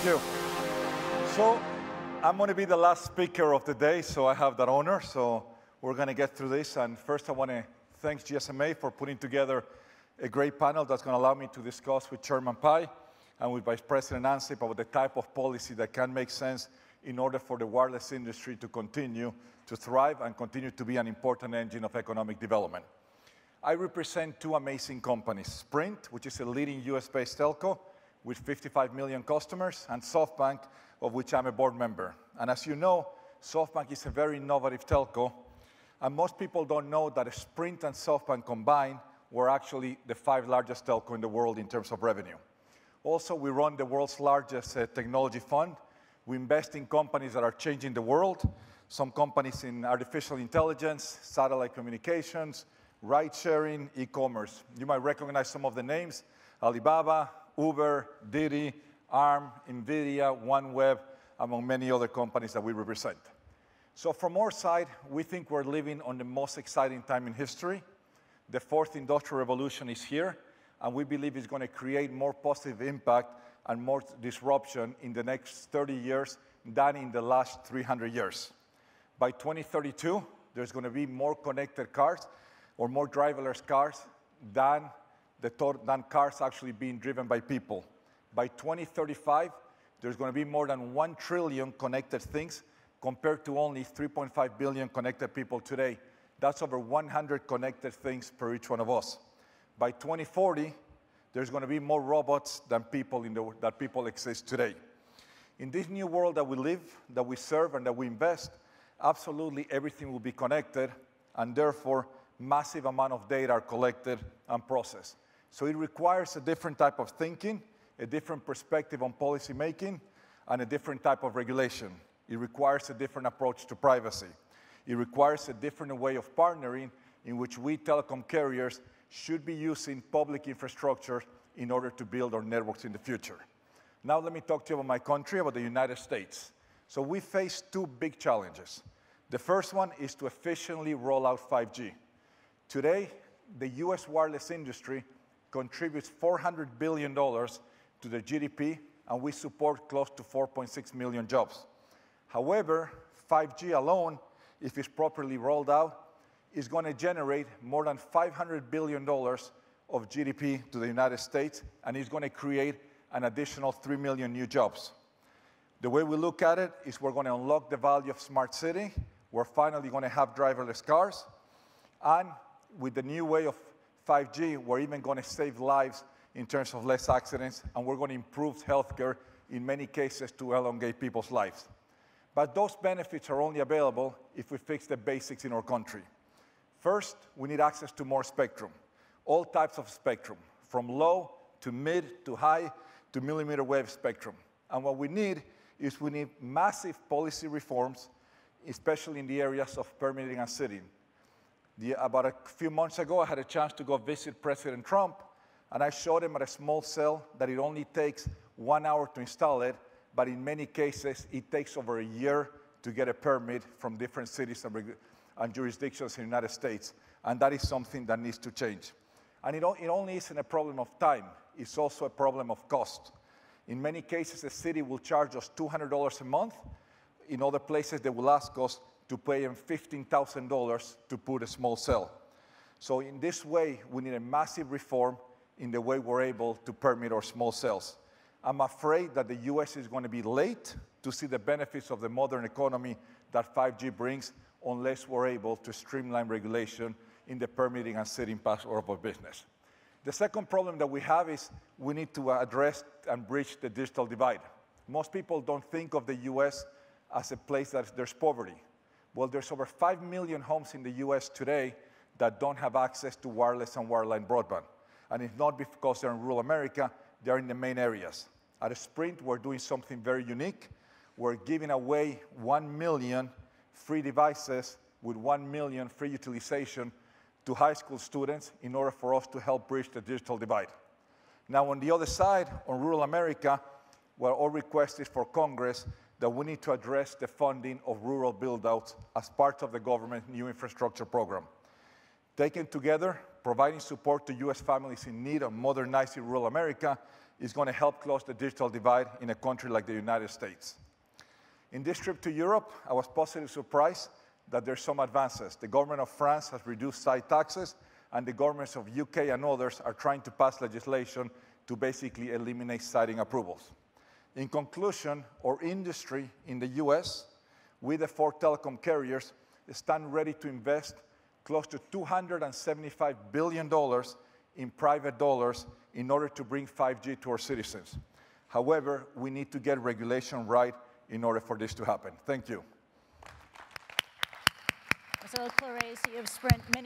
Thank you. So I'm going to be the last speaker of the day, so I have that honor. So we're going to get through this. And first, I want to thank GSMA for putting together a great panel that's going to allow me to discuss with Chairman Pai and with Vice President Nancy about the type of policy that can make sense in order for the wireless industry to continue to thrive and continue to be an important engine of economic development. I represent two amazing companies, Sprint, which is a leading US-based telco with 55 million customers, and SoftBank, of which I'm a board member. And as you know, SoftBank is a very innovative telco, and most people don't know that Sprint and SoftBank combined were actually the 5 largest telco in the world in terms of revenue. Also, we run the world's largest technology fund. We invest in companies that are changing the world, some companies in artificial intelligence, satellite communications, ride-sharing, e-commerce. You might recognize some of the names: Alibaba, Uber, Didi, Arm, NVIDIA, OneWeb, among many other companies that we represent. So from our side, we think we're living on the most exciting time in history. The 4th industrial revolution is here, and we believe it's going to create more positive impact and more disruption in the next 30 years than in the last 300 years. By 2032, there's going to be more connected cars or more driverless cars than cars actually being driven by people. By 2035, there's going to be more than 1 trillion connected things compared to only 3.5 billion connected people today. That's over 100 connected things per each one of us. By 2040, there's going to be more robots than people that people exist today. In this new world that we live, that we serve, and that we invest, absolutely everything will be connected, and therefore massive amount of data are collected and processed. So it requires a different type of thinking, a different perspective on policy making, and a different type of regulation. It requires a different approach to privacy. It requires a different way of partnering in which we telecom carriers should be using public infrastructure in order to build our networks in the future. Now let me talk to you about my country, about the United States. So we face 2 big challenges. The first one is to efficiently roll out 5G. Today, the US wireless industry contributes $400 billion to the GDP, and we support close to 4.6 million jobs. However, 5G alone, if it's properly rolled out, is going to generate more than $500 billion of GDP to the United States, and is going to create an additional 3 million new jobs. The way we look at it is we're going to unlock the value of smart city. We're finally going to have driverless cars. And with the new way of 5G, we're even going to save lives in terms of less accidents, and we're going to improve healthcare in many cases to elongate people's lives. But those benefits are only available if we fix the basics in our country. First, we need access to more spectrum, all types of spectrum, from low to mid to high to millimeter wave spectrum. And what we need is massive policy reforms, especially in the areas of permitting and citing. About a few months ago, I had a chance to go visit President Trump, and I showed him at a small cell that it only takes 1 hour to install it, but in many cases, it takes over a year to get a permit from different cities and jurisdictions in the United States, and that is something that needs to change. And it only isn't a problem of time, it's also a problem of cost. In many cases, the city will charge us $200 a month. In other places, they will ask us to pay them $15,000 to put a small cell. So in this way, we need a massive reform in the way we're able to permit our small cells. I'm afraid that the US is going to be late to see the benefits of the modern economy that 5G brings unless we're able to streamline regulation in the permitting and citing part of our business. The second problem that we have is we need to address and bridge the digital divide. Most people don't think of the US as a place that there's poverty. Well, there's over 5 million homes in the US today that don't have access to wireless and wireline broadband. And it's not because they're in rural America, they're in the main areas. At Sprint, we're doing something very unique. We're giving away 1 million free devices with 1 million free utilization to high school students in order for us to help bridge the digital divide. Now, on the other side, on rural America, well, our request is for Congress that we need to address the funding of rural build-outs as part of the government new infrastructure program. Taken together, providing support to US families in need of modernizing rural America is going to help close the digital divide in a country like the United States. In this trip to Europe, I was positively surprised that there's some advances. The government of France has reduced site taxes, and the governments of UK and others are trying to pass legislation to basically eliminate siting approvals. In conclusion, our industry in the US, with the 4 telecom carriers, stand ready to invest close to $275 billion in private dollars in order to bring 5G to our citizens. However, we need to get regulation right in order for this to happen. Thank you. Marcelo, Claure, you have spent many